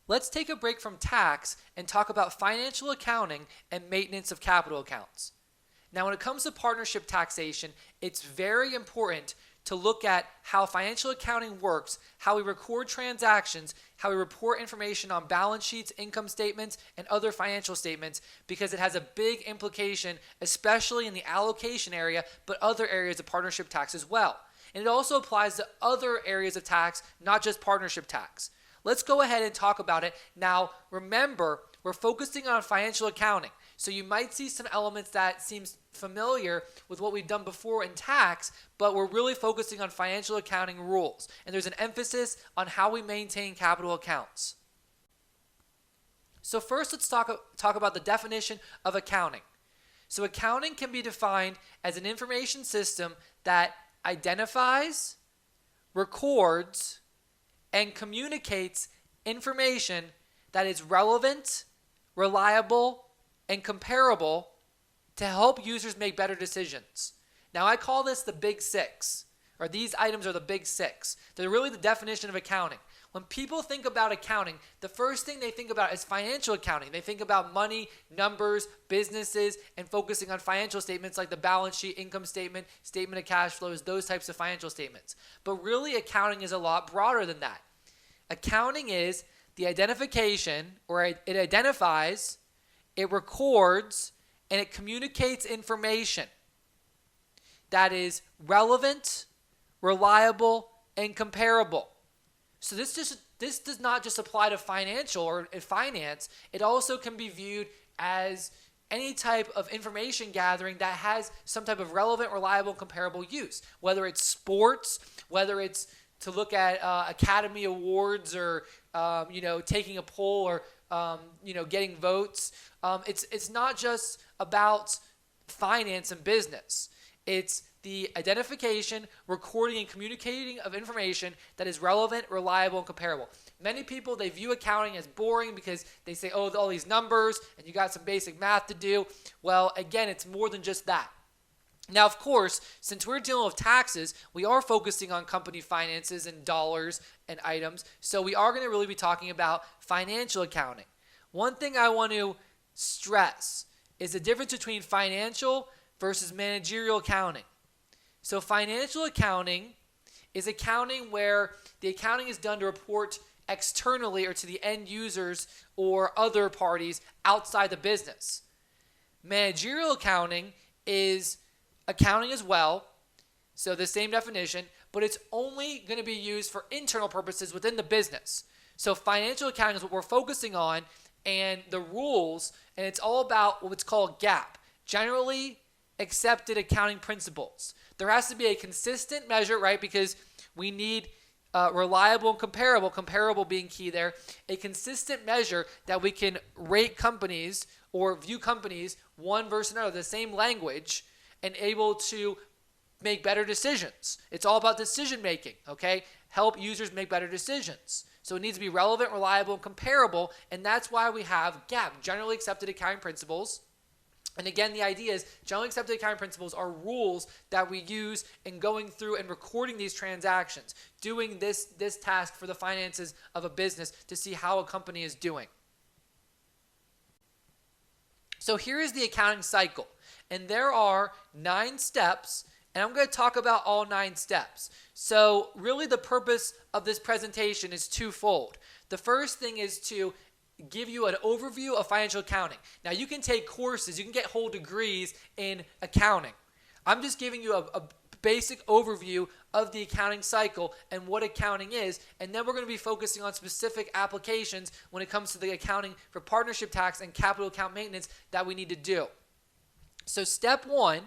Let's take a break from tax and talk about financial accounting and maintenance of capital accounts. Now, when it comes to partnership taxation, it's very important to look at how financial accounting works, how we record transactions, how we report information on balance sheets, income statements, and other financial statements, because it has a big implication, especially in the allocation area, but other areas of partnership tax as well. And it also applies to other areas of tax, not just partnership tax. Let's go ahead and talk about it. Now, remember, we're focusing on financial accounting. So you might see some elements that seems familiar with what we've done before in tax, but we're really focusing on financial accounting rules. And there's an emphasis on how we maintain capital accounts. So first, let's talk about the definition of accounting. So accounting can be defined as an information system that identifies, records, and communicates information that is relevant, reliable, and comparable to help users make better decisions. Now, I call this the big six, or these items are the big six. They're really the definition of accounting. When people think about accounting, the first thing they think about is financial accounting. They think about money, numbers, businesses, and focusing on financial statements like the balance sheet, income statement, statement of cash flows, those types of financial statements. But really, accounting is a lot broader than that. Accounting is the identification, or it identifies, it records, and it communicates information that is relevant, reliable, and comparable. So this does not just apply to financial or finance. It also can be viewed as any type of information gathering that has some type of relevant, reliable, comparable use. Whether it's sports, whether it's to look at Academy Awards, or taking a poll, or getting votes. It's not just about finance and business. It's the identification, recording, and communicating of information that is relevant, reliable, and comparable. Many people, they view accounting as boring because they say, oh, all these numbers, and you got some basic math to do. Well, again, it's more than just that. Now, of course, since we're dealing with taxes, we are focusing on company finances and dollars and items. So we are going to really be talking about financial accounting. One thing I want to stress is the difference between financial versus managerial accounting. So financial accounting is accounting where the accounting is done to report externally or to the end users or other parties outside the business. Managerial accounting is accounting as well, so the same definition, but it's only going to be used for internal purposes within the business. So financial accounting is what we're focusing on, and the rules, and it's all about what's called GAAP, generally accepted accounting principles. There has to be a consistent measure, right, because we need reliable and comparable being key there, a consistent measure that we can rate companies or view companies one versus another, the same language, and able to make better decisions. It's all about decision making, okay? Help users make better decisions. So it needs to be relevant, reliable, and comparable, and that's why we have GAAP, generally accepted accounting principles. And again, the idea is generally accepted accounting principles are rules that we use in going through and recording these transactions, doing this task for the finances of a business to see how a company is doing. So here is the accounting cycle. And there are 9 steps, and I'm going to talk about all 9 steps. So really the purpose of this presentation is twofold. The first thing is to give you an overview of financial accounting. Now, you can take courses, you can get whole degrees in accounting. I'm just giving you a basic overview of the accounting cycle and what accounting is, and then we're going to be focusing on specific applications when it comes to the accounting for partnership tax and capital account maintenance that we need to do. So step 1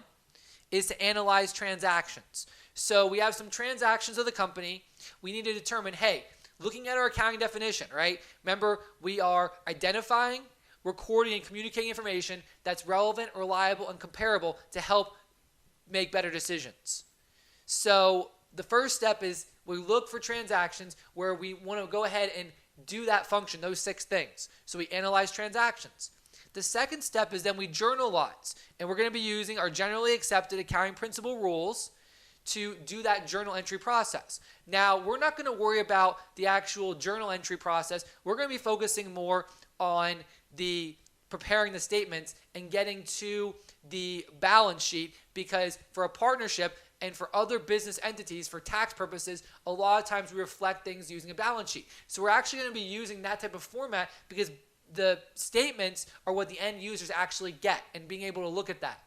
is to analyze transactions. So we have some transactions of the company. We need to determine, hey, looking at our accounting definition, right? Remember, we are identifying, recording, and communicating information that's relevant, reliable, and comparable to help make better decisions. So the first step is we look for transactions where we want to go ahead and do that function, those 6 things. So we analyze transactions. The second step is then we journalize, and we're going to be using our generally accepted accounting principle rules to do that journal entry process. Now, we're not going to worry about the actual journal entry process. We're going to be focusing more on the preparing the statements and getting to the balance sheet, because for a partnership and for other business entities, for tax purposes, a lot of times we reflect things using a balance sheet. So we're actually going to be using that type of format because the statements are what the end users actually get and being able to look at that.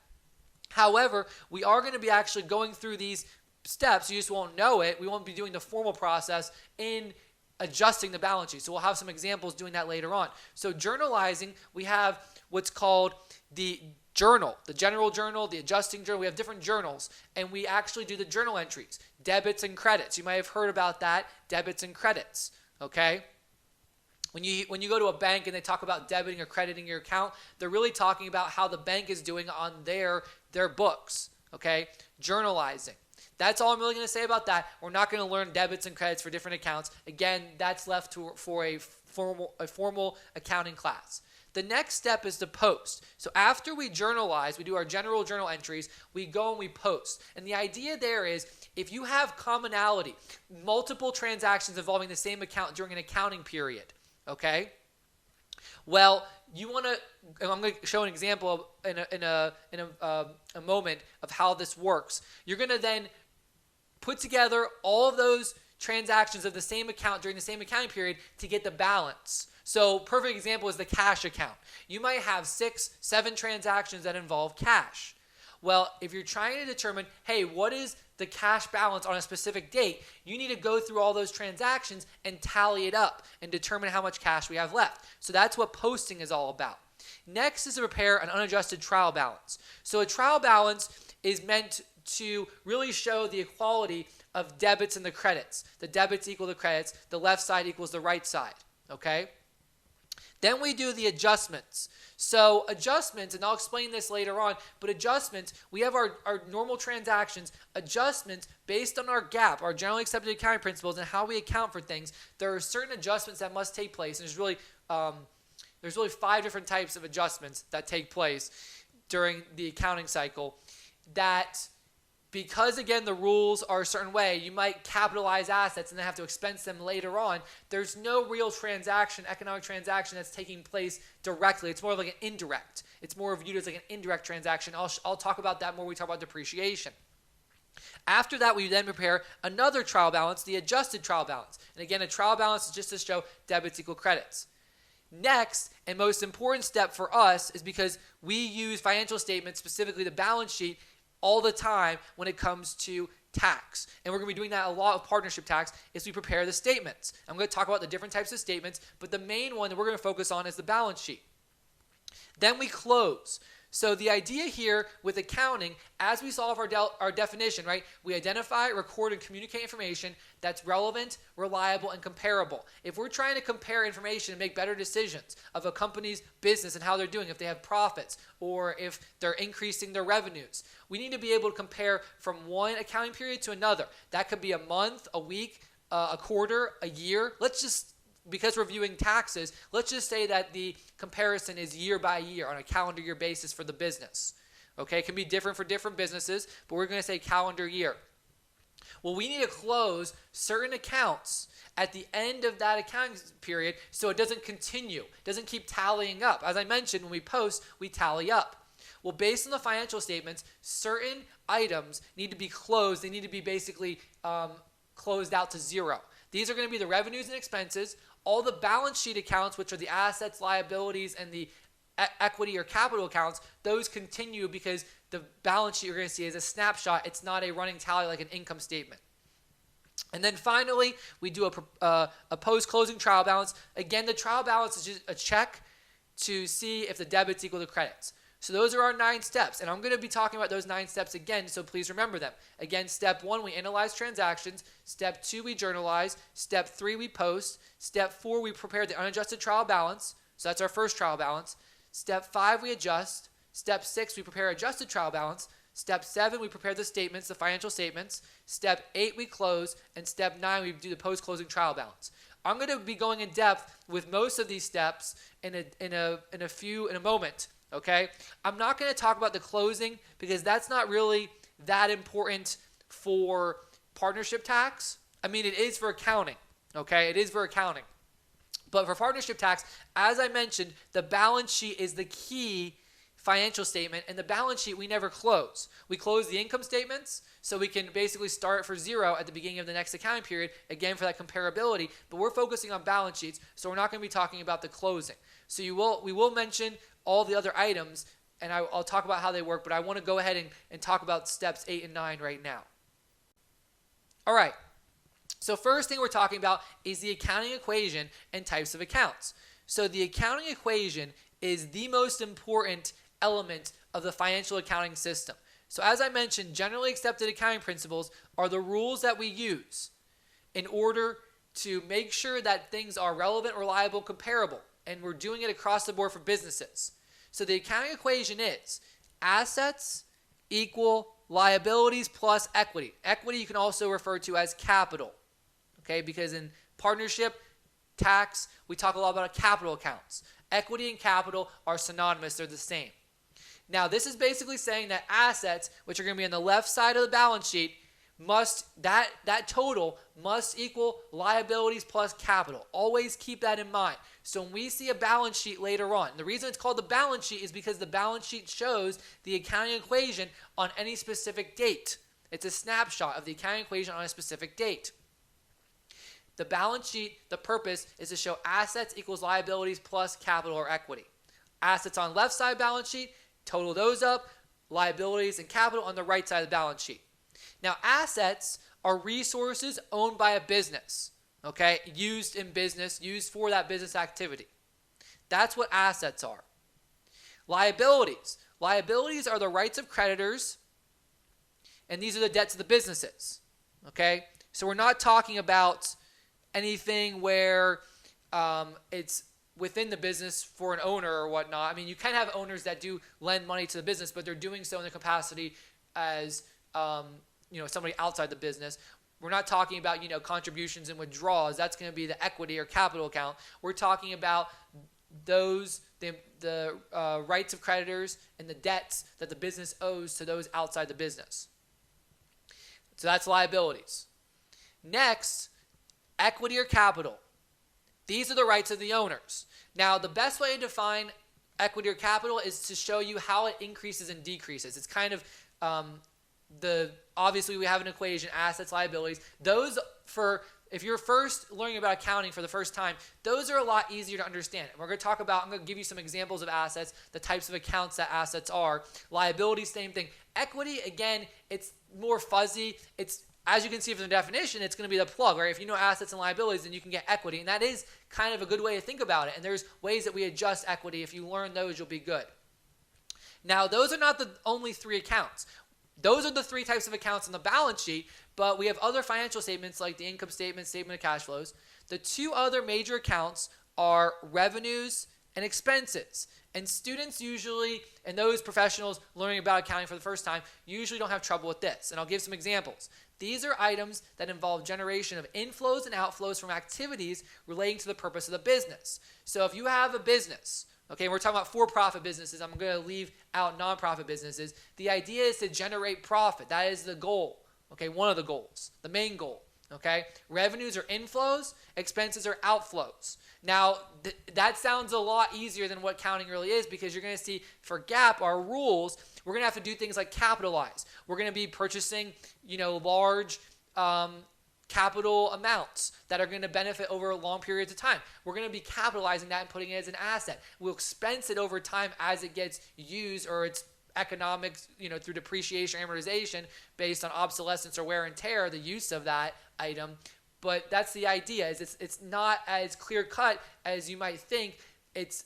However, we are going to be actually going through these steps. You just won't know it. We won't be doing the formal process in adjusting the balance sheet. So we'll have some examples doing that later on. So journalizing, we have what's called the journal, the general journal, the adjusting journal. We have different journals, and we actually do the journal entries, debits and credits. You might have heard about that, debits and credits, okay? When you go to a bank and they talk about debiting or crediting your account, they're really talking about how the bank is doing on their books, okay? Journalizing. That's all I'm really going to say about that. We're not going to learn debits and credits for different accounts. Again, that's left for a formal accounting class. The next step is to post. So after we journalize, we do our general journal entries, we go and we post. And the idea there is if you have commonality, multiple transactions involving the same account during an accounting period, okay? Well, you want to, and I'm going to show an example in a moment of how this works. You're going to then put together all of those transactions of the same account during the same accounting period to get the balance. So perfect example is the cash account. You might have 6, 7 transactions that involve cash. Well, if you're trying to determine, hey, what is the cash balance on a specific date, you need to go through all those transactions and tally it up and determine how much cash we have left. So that's what posting is all about. Next is to prepare an unadjusted trial balance. So a trial balance is meant to really show the equality of debits and the credits. The debits equal the credits, the left side equals the right side, okay? Then we do the adjustments. So adjustments, and I'll explain this later on, but adjustments, we have our normal transactions. Adjustments, based on our GAAP, our generally accepted accounting principles, and how we account for things, there are certain adjustments that must take place. And there's really 5 different types of adjustments that take place during the accounting cycle that, because, again, the rules are a certain way, you might capitalize assets and then have to expense them later on. There's no real transaction, economic transaction that's taking place directly. It's more of like an indirect. It's more viewed as like an indirect transaction. I'll talk about that more when we talk about depreciation. After that, we then prepare another trial balance, the adjusted trial balance. And again, a trial balance is just to show debits equal credits. Next, and most important step for us is because we use financial statements, specifically the balance sheet, all the time when it comes to tax. And we're going to be doing that a lot of partnership tax is we prepare the statements. I'm going to talk about the different types of statements, but the main one that we're going to focus on is the balance sheet. Then we close. So the idea here with accounting, as we solve our definition, right, we identify, record, and communicate information that's relevant, reliable, and comparable. If we're trying to compare information and make better decisions of a company's business and how they're doing, if they have profits or if they're increasing their revenues, we need to be able to compare from one accounting period to another. That could be a month, a week, a quarter, a year. Because we're viewing taxes, let's just say that the comparison is year by year on a calendar year basis for the business. Okay, it can be different for different businesses, but we're going to say calendar year. Well, we need to close certain accounts at the end of that accounting period so it doesn't continue, doesn't keep tallying up. As I mentioned, when we post, we tally up. Well, based on the financial statements, certain items need to be closed. They need to be basically closed out to zero. These are going to be the revenues and expenses. All the balance sheet accounts, which are the assets, liabilities, and the equity or capital accounts, those continue because the balance sheet you're going to see is a snapshot. It's not a running tally like an income statement. And then finally, we do a post-closing trial balance. Again, the trial balance is just a check to see if the debits equal the credits. So those are our 9 steps, and I'm going to be talking about those 9 steps again, so please remember them. Again, step 1, we analyze transactions. Step 2, we journalize. Step 3, we post. Step 4, we prepare the unadjusted trial balance. So that's our first trial balance. Step 5, we adjust. Step 6, we prepare adjusted trial balance. Step 7, we prepare the statements, the financial statements. Step 8, we close. And step 9, we do the post-closing trial balance. I'm going to be going in depth with most of these steps in a moment. Okay, I'm not going to talk about the closing because that's not really that important for partnership tax. I mean, it is for accounting, okay? It is for accounting. But for partnership tax, as I mentioned, the balance sheet is the key financial statement, and the balance sheet we never close. We close the income statements, so we can basically start for zero at the beginning of the next accounting period, again for that comparability, but we're focusing on balance sheets, so we're not going to be talking about the closing. So we will mention all the other items, and I'll talk about how they work, but I want to go ahead and talk about steps 8 and 9 right now. All right. So first thing we're talking about is the accounting equation and types of accounts. So the accounting equation is the most important element of the financial accounting system. So as I mentioned, generally accepted accounting principles are the rules that we use in order to make sure that things are relevant, reliable, comparable, and we're doing it across the board for businesses. So the accounting equation is assets equal liabilities plus equity. Equity you can also refer to as capital, okay? Because in partnership tax, we talk a lot about capital accounts. Equity and capital are synonymous, they're the same. Now, this is basically saying that assets, which are going to be on the left side of the balance sheet, that total must equal liabilities plus capital. Always keep that in mind. So when we see a balance sheet later on, the reason it's called the balance sheet is because the balance sheet shows the accounting equation on any specific date. It's a snapshot of the accounting equation on a specific date. The balance sheet, the purpose is to show assets equals liabilities plus capital or equity. Assets on left side balance sheet, total those up, liabilities and capital on the right side of the balance sheet. Now, assets are resources owned by a business, okay? Used in business, used for that business activity. That's what assets are. Liabilities. Liabilities are the rights of creditors, and these are the debts of the businesses, okay? So we're not talking about anything where it's within the business for an owner or whatnot. I mean, you can have owners that do lend money to the business, but they're doing so in the capacity as somebody outside the business. We're not talking about contributions and withdrawals. That's going to be the equity or capital account. We're talking about those the rights of creditors and the debts that the business owes to those outside the business. So that's liabilities. Next, equity or capital. These are the rights of the owners. Now, the best way to define equity or capital is to show you how it increases and decreases. It's kind of obviously we have an equation, assets, liabilities. Those if you're first learning about accounting for the first time, those are a lot easier to understand. And I'm going to give you some examples of assets, the types of accounts that assets are. Liabilities, same thing. Equity, again, it's more fuzzy. As you can see from the definition, it's going to be the plug, right? If you know assets and liabilities, then you can get equity. And that is kind of a good way to think about it. And there's ways that we adjust equity. If you learn those, you'll be good. Now, those are not the only three accounts. Those are the three types of accounts on the balance sheet, but we have other financial statements like the income statement, statement of cash flows. The two other major accounts are revenues and expenses. And students usually, and those professionals learning about accounting for the first time, usually don't have trouble with this. And I'll give some examples. These are items that involve generation of inflows and outflows from activities relating to the purpose of the business. So if you have a business, okay, we're talking about for-profit businesses. I'm going to leave out nonprofit businesses. The idea is to generate profit. That is the goal, okay, one of the goals, the main goal, okay? Revenues are inflows, expenses are outflows. Now, that sounds a lot easier than what counting really is because you're going to see for GAAP, our rules, we're going to have to do things like capitalize. We're going to be purchasing, large capital amounts that are going to benefit over long periods of time. We're going to be capitalizing that and putting it as an asset. We'll expense it over time as it gets used or its economics, through depreciation or amortization based on obsolescence or wear and tear, the use of that item. But that's the idea. Is it's not as clear cut as you might think. It's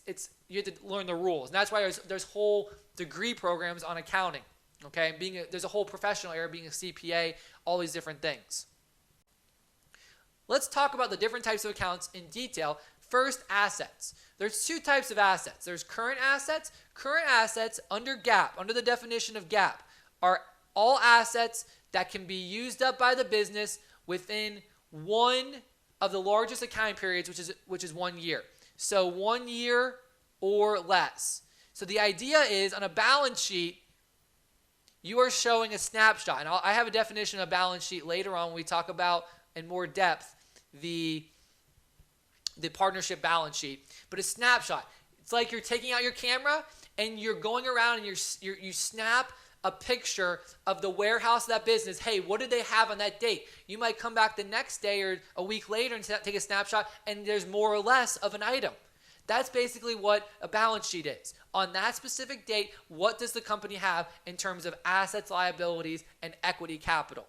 you have to learn the rules, and that's why there's whole degree programs on accounting. Okay, there's a whole professional area, being a CPA, all these different things. Let's talk about the different types of accounts in detail. First, assets. There's two types of assets. There's current assets. Current assets under GAAP, under the definition of GAAP, are all assets that can be used up by the business within one of the largest accounting periods, which is 1 year. So 1 year or less. So the idea is on a balance sheet, you are showing a snapshot. And I have a definition of balance sheet later on when we talk about in more depth the partnership balance sheet. But a snapshot, it's like you're taking out your camera and you're going around and you snap a picture of the warehouse of that business. Hey, what did they have on that date? You might come back the next day or a week later and take a snapshot, and there's more or less of an item. That's basically what a balance sheet is. On that specific date, what does the company have in terms of assets, liabilities, and equity capital?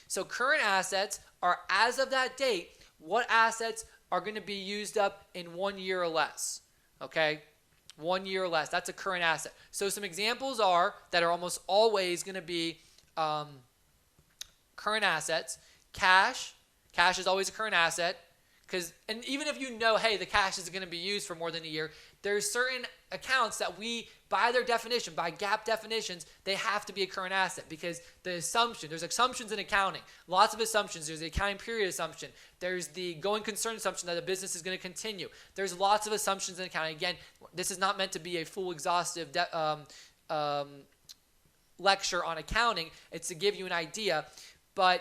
So current assets are, as of that date, what assets are going to be used up in 1 year or less. Okay? 1 year or less. That's a current asset. So some examples that are almost always going to be current assets. Cash. Cash is always a current asset. And even if you know, hey, the cash is going to be used for more than a year, there's certain accounts that by their definition, by GAAP definitions, they have to be a current asset because there's assumptions in accounting. Lots of assumptions. There's the accounting period assumption. There's the going concern assumption that the business is going to continue. There's lots of assumptions in accounting. Again, this is not meant to be a full exhaustive lecture on accounting. It's to give you an idea. But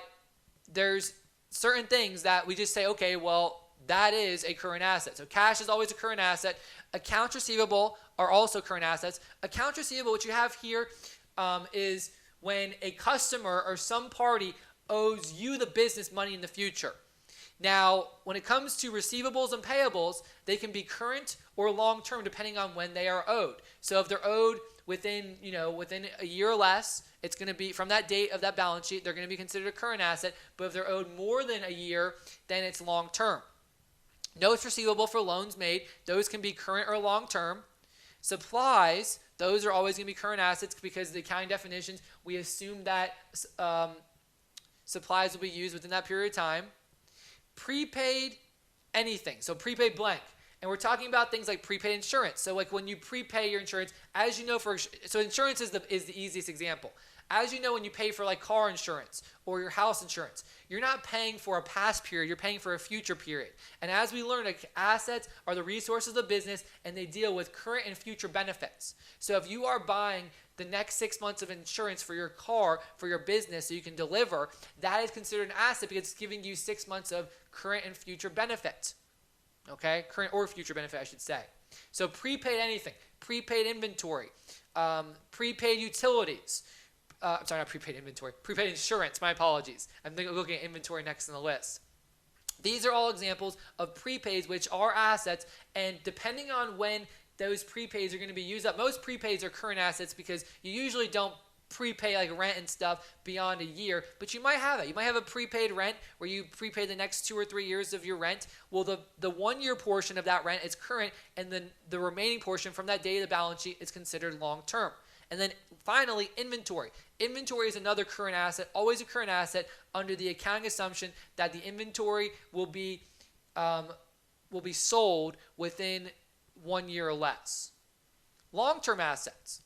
there's certain things that we just say, okay, well, that is a current asset. So cash is always a current asset. Accounts receivable are also current assets. Accounts receivable, what you have here is when a customer or some party owes you, the business, money in the future. Now, when it comes to receivables and payables, they can be current or long-term depending on when they are owed. So if they're owed within a year or less, it's going to be from that date of that balance sheet, they're going to be considered a current asset. But if they're owed more than a year, then it's long-term. Notes receivable for loans made, those can be current or long-term. Supplies, those are always going to be current assets because the accounting definitions, we assume that supplies will be used within that period of time. Prepaid anything, so prepaid blank. And we're talking about things like prepaid insurance. So like when you prepay your insurance, as you know, so insurance is the easiest example. As you know, when you pay for like car insurance or your house insurance, you're not paying for a past period, you're paying for a future period. And as we learned, assets are the resources of the business and they deal with current and future benefits. So if you are buying the next 6 months of insurance for your car, for your business, so you can deliver, that is considered an asset because it's giving you 6 months of current and future benefit. Okay? Current or future benefit, I should say. So prepaid anything. Prepaid inventory. Prepaid utilities. I'm sorry, not prepaid inventory. Prepaid insurance. My apologies. I'm looking at inventory next on the list. These are all examples of prepaids, which are assets, and depending on when those prepaids are going to be used up, most prepaids are current assets because you usually don't prepay like rent and stuff beyond a year, but you might have it. You might have a prepaid rent where you prepay the next 2 or 3 years of your rent. Well, the 1 year portion of that rent is current, and then the remaining portion from that day of the balance sheet is considered long term. And then finally, inventory. Inventory is another current asset, always a current asset under the accounting assumption that the inventory will be sold within 1 year or less. Long-term assets.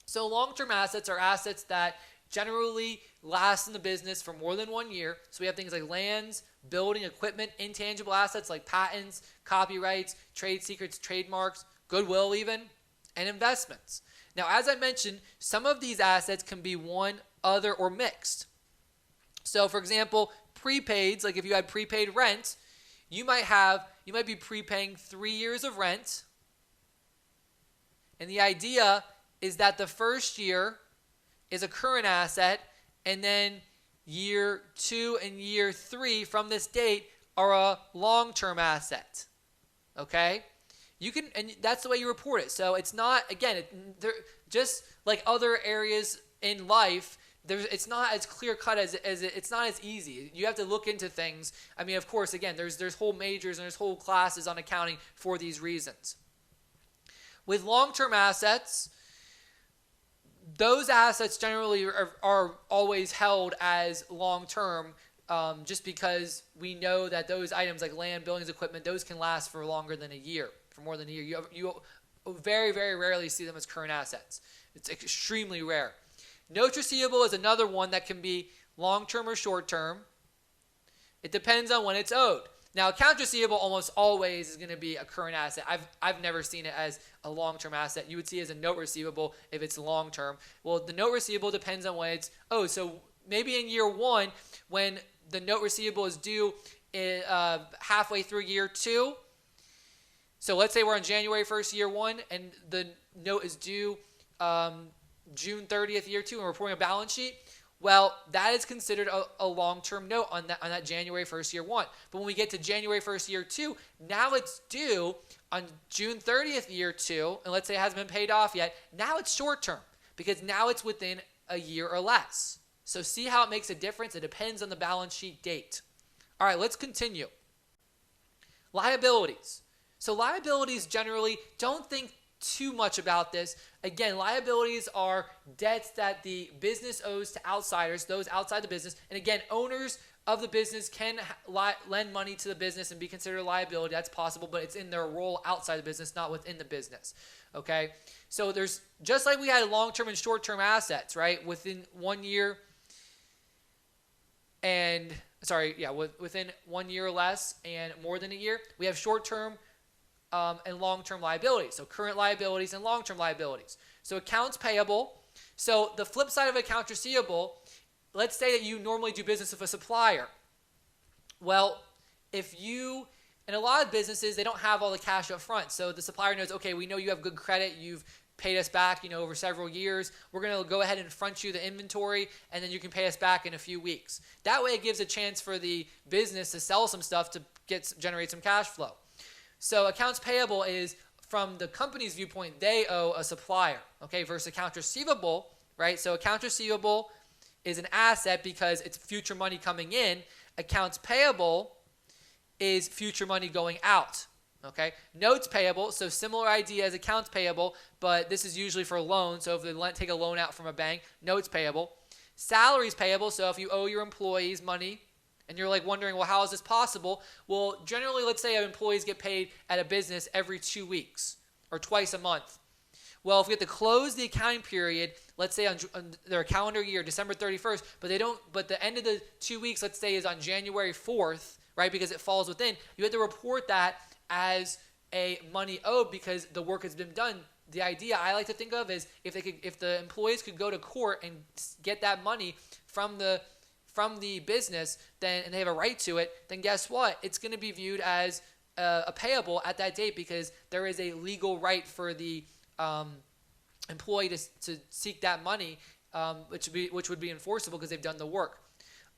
So long-term assets are assets that generally last in the business for more than 1 year. So we have things like lands, building, equipment, intangible assets like patents, copyrights, trade secrets, trademarks, goodwill even, and investments. Now, as I mentioned, some of these assets can be one, other, or mixed. So, for example, prepaids, like if you had prepaid rent, you might be prepaying 3 years of rent. And the idea is that the first year is a current asset, and then year 2 and year 3 from this date are a long-term asset. Okay? And that's the way you report it. So it's not, again, just like other areas in life, it's not as clear cut as it's not as easy. You have to look into things. I mean, of course, again, there's whole majors and there's whole classes on accounting for these reasons. With long-term assets, those assets generally are always held as long-term just because we know that those items like land, buildings, equipment, those can last for longer than a year. For more than a year. You very, very rarely see them as current assets. It's extremely rare. Notes receivable is another one that can be long-term or short-term. It depends on when it's owed. Now, accounts receivable almost always is going to be a current asset. I've never seen it as a long-term asset. You would see it as a note receivable if it's long-term. Well, the note receivable depends on when it's, so maybe in year one, when the note receivable is due halfway through year two. So let's say we're on January 1st, year one, and the note is due June 30th, year two, and we're reporting a balance sheet. Well, that is considered a long-term note on that January 1st, year one. But when we get to January 1st, year two, now it's due on June 30th, year two, and let's say it hasn't been paid off yet. Now it's short-term because now it's within a year or less. So see how it makes a difference? It depends on the balance sheet date. All right, let's continue. Liabilities. So liabilities generally, don't think too much about this. Again, liabilities are debts that the business owes to outsiders, those outside the business. And again, owners of the business can lend money to the business and be considered a liability. That's possible, but it's in their role outside the business, not within the business. Okay? So there's, just like we had long-term and short-term assets, right? Within 1 year and, within 1 year or less and more than a year, we have short-term and long-term liabilities. So current liabilities and long-term liabilities. So accounts payable. So the flip side of accounts receivable, let's say that you normally do business with a supplier. Well, in a lot of businesses, they don't have all the cash up front. So the supplier knows, okay, we know you have good credit. You've paid us back, over several years. We're going to go ahead and front you the inventory, and then you can pay us back in a few weeks. That way it gives a chance for the business to sell some stuff to generate some cash flow. So accounts payable is, from the company's viewpoint, they owe a supplier, okay, versus accounts receivable, right? So accounts receivable is an asset because it's future money coming in. Accounts payable is future money going out, okay? Notes payable, so similar idea as accounts payable, but this is usually for loans. So if they take a loan out from a bank, notes payable. Salaries payable, so if you owe your employees money, and you're like wondering, well, how is this possible? Well, generally, let's say employees get paid at a business every 2 weeks or twice a month. Well, if we have to close the accounting period, let's say on their calendar year, December 31st, but the end of the 2 weeks, let's say, is on January 4th, right? Because it falls within, you have to report that as a money owed because the work has been done. The idea I like to think of is if the employees could go to court and get that money from the business, and they have a right to it, then guess what? It's going to be viewed as a payable at that date because there is a legal right for the employee to seek that money, which would be enforceable because they've done the work.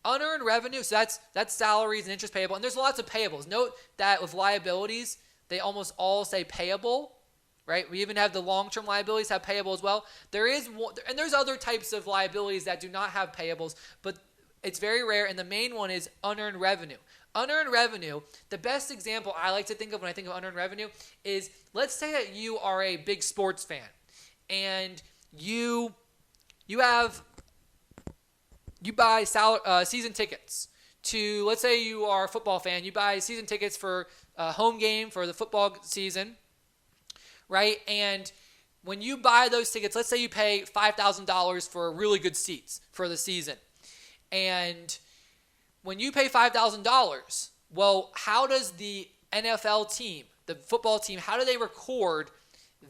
Unearned revenue, so that's salaries and interest payable, and there's lots of payables. Note that with liabilities, they almost all say payable, right? We even have the long-term liabilities have payable as well. There's other types of liabilities that do not have payables, but it's very rare, and the main one is unearned revenue. Unearned revenue, the best example I like to think of when I think of unearned revenue is, let's say that you are a big sports fan, and you buy season tickets to, let's say you are a football fan, you buy season tickets for a home game for the football season, right? And when you buy those tickets, let's say you pay $5,000 for really good seats for the season. And when you pay $5,000, well, how does the NFL team, the football team, how do they record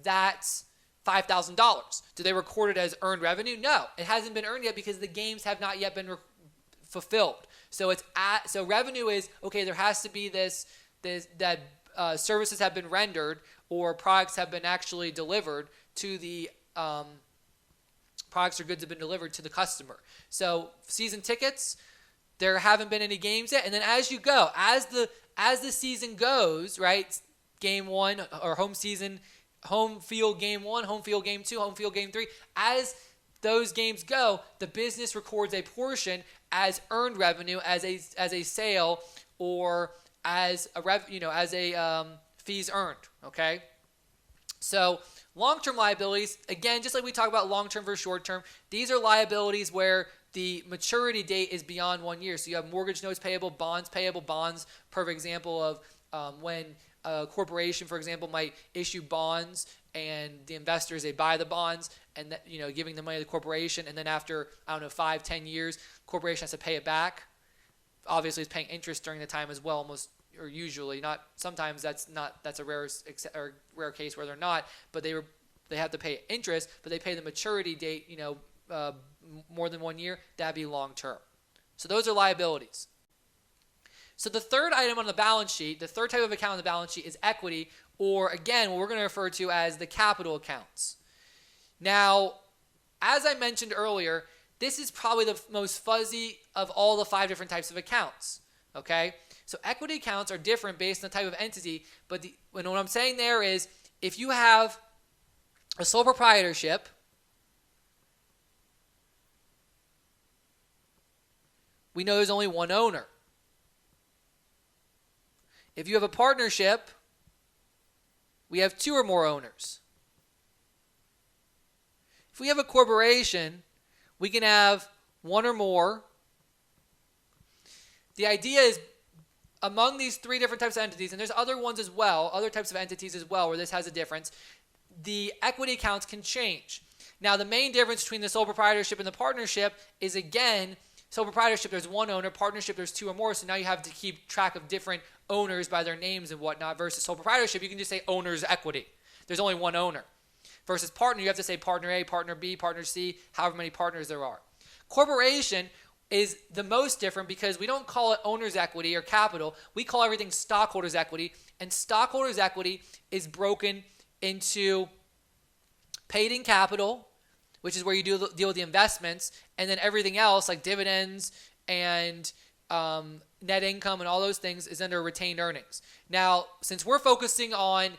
that $5,000? Do they record it as earned revenue? No, it hasn't been earned yet because the games have not yet been fulfilled. So so revenue is, okay, there has to be that services have been rendered or products have been actually delivered to the products or goods have been delivered to the customer. So season tickets, there haven't been any games yet. And then as you go, as the season goes, right, game one or home field game one, home field game two, home field game three, as those games go, the business records a portion as earned revenue, as a sale, or as a fees earned, okay? So long-term liabilities, again, just like we talk about long-term versus short-term, these are liabilities where the maturity date is beyond 1 year. So you have mortgage notes payable, bonds, perfect example of when a corporation, for example, might issue bonds and the investors, they buy the bonds and giving the money to the corporation, and then after, 5-10 years, corporation has to pay it back. Obviously, it's paying interest during the time as well, almost or usually not. Sometimes that's a rare case where they're not, but they have to pay interest, but they pay the maturity date, more than 1 year. That'd be long term. So those are liabilities. So the third item on the balance sheet, the third type of account on the balance sheet is equity, or again, what we're going to refer to as the capital accounts. Now, as I mentioned earlier, this is probably the most fuzzy of all the 5 different types of accounts. Okay? So equity accounts are different based on the type of entity, but what I'm saying there is if you have a sole proprietorship, we know there's only one owner. If you have a partnership, we have 2 or more owners. If we have a corporation, we can have 1 or more. The idea is among these 3 different types of entities, and there's other ones as well, other types of entities as well where this has a difference, the equity accounts can change. Now, the main difference between the sole proprietorship and the partnership is, again, sole proprietorship, there's 1 owner. Partnership, there's 2 or more. So now you have to keep track of different owners by their names and whatnot. Versus sole proprietorship, you can just say owner's equity. There's only 1 owner. Versus partner, you have to say partner A, partner B, partner C, however many partners there are. Corporation is the most different because we don't call it owner's equity or capital. We call everything stockholders' equity. And stockholders' equity is broken into paid-in capital, which is where you deal with the investments, and then everything else like dividends and net income and all those things is under retained earnings. Now, since we're focusing on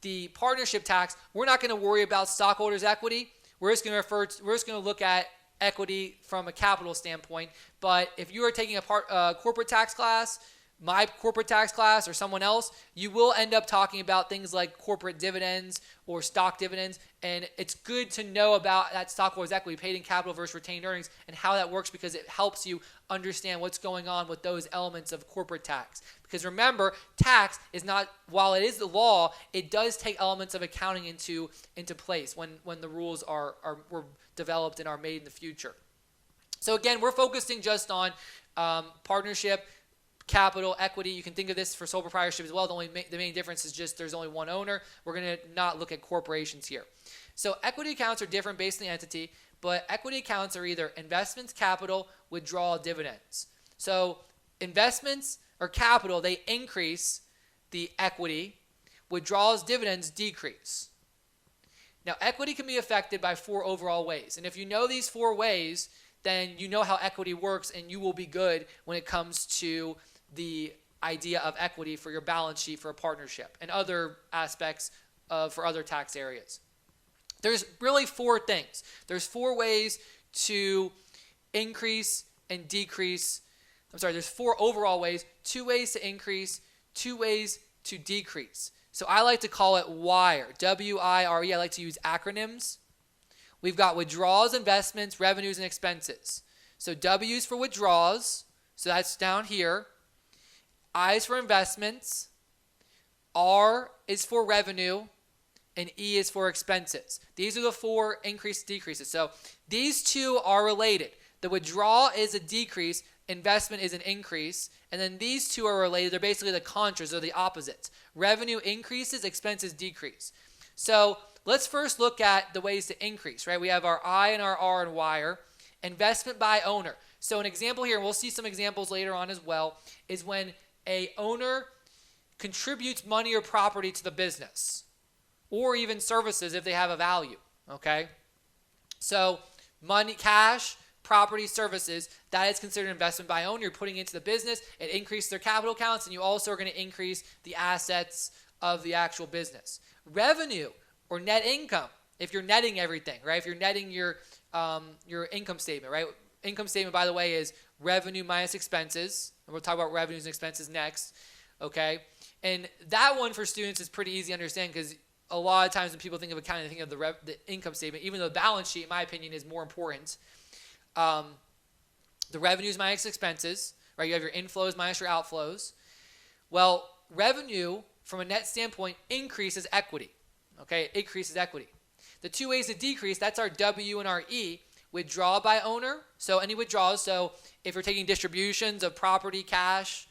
the partnership tax, we're not going to worry about stockholders' equity. We're just going to look at equity from a capital standpoint. But if you are taking a corporate tax class, my corporate tax class, or someone else, you will end up talking about things like corporate dividends or stock dividends. And it's good to know about that stockholders' equity, paid in capital versus retained earnings, and how that works because it helps you understand what's going on with those elements of corporate tax. Because remember, tax is not, while it is the law, it does take elements of accounting into place when the rules were developed and are made in the future. So again, we're focusing just on partnership, capital, equity. You can think of this for sole proprietorship as well. The main difference is just there's only 1 owner. We're going to not look at corporations here. So equity accounts are different based on the entity, but equity accounts are either investments, capital, withdrawal, dividends. So investments or capital, they increase the equity. Withdrawals, dividends decrease. Now, equity can be affected by 4 overall ways. And if you know these 4 ways, then you know how equity works and you will be good when it comes to the idea of equity for your balance sheet for a partnership and other aspects for other tax areas. There's really 4 things. There's 4 ways to increase and decrease. There's 4 overall ways, 2 ways to increase, 2 ways to decrease. So I like to call it WIRE, W-I-R-E. I like to use acronyms. We've got withdrawals, investments, revenues, and expenses. So W is for withdrawals, so that's down here. I is for investments. R is for revenue. And E is for expenses. These are the 4 increase decreases. So these 2 are related. The withdrawal is a decrease. Investment is an increase. And then these 2 are related. They're basically the contras or the opposites. Revenue increases, expenses decrease. So let's first look at the ways to increase, right? We have our I and our R and WIRE. Investment by owner. So an example here, and we'll see some examples later on as well, is when a owner contributes money or property to the business, or even services if they have a value, okay? So money, cash, property, services, that is considered investment by owner. You're putting it into the business. It increases their capital accounts, and you also are going to increase the assets of the actual business. Revenue or net income, if you're netting everything, right? If you're netting your income statement, right? Income statement, by the way, is revenue minus expenses. And we'll talk about revenues and expenses next, okay? And that one for students is pretty easy to understand because a lot of times when people think of accounting, they think of the income statement, even though the balance sheet, in my opinion, is more important. The revenues minus expenses, right? You have your inflows minus your outflows. Well, revenue from a net standpoint increases equity, okay? It increases equity. The 2 ways to decrease, that's our W and our E. Withdrawal by owner, so any withdrawals. So if you're taking distributions of property, cash,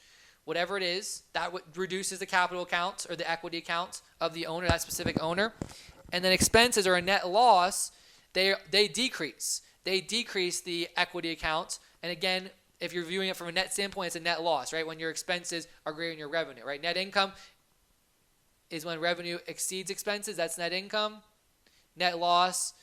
whatever it is, that reduces the capital account or the equity account of the owner, that specific owner. And then expenses are a net loss. They decrease. They decrease the equity account. And again, if you're viewing it from a net standpoint, it's a net loss, right? When your expenses are greater than your revenue, right? Net income is when revenue exceeds expenses. That's net income. Net loss